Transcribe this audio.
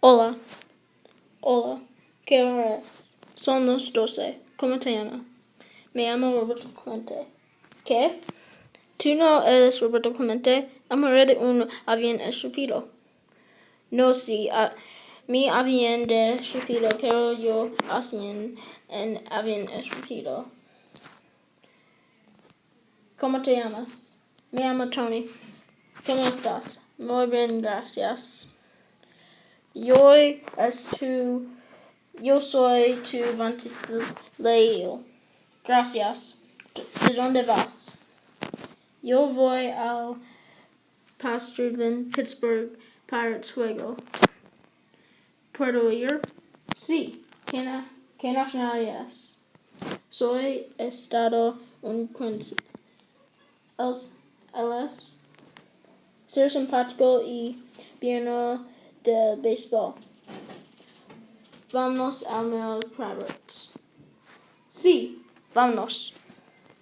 Hola, hola, ¿qué hora es? Son las 12. ¿Cómo te llamas? Me llamo Roberto Clemente. ¿Qué? ¿Tú no eres Roberto Clemente? Amaré un avión estúpido. No, sí, mi avión de estúpido, pero yo hacía un avión estúpido. ¿Cómo te llamas? Me llamo Tony. ¿Cómo estás? Muy bien, gracias. Yo soy tu Vantislao. Gracias. ¿De dónde vas? Yo voy al Pastor de Pittsburgh Pirates juego. ¿Puedo ir? Sí. ¿Qué nacionalidad es? Soy estadounidense. Él es ser simpático y bien de béisbol. Vamos al Pirates. Sí, vámonos.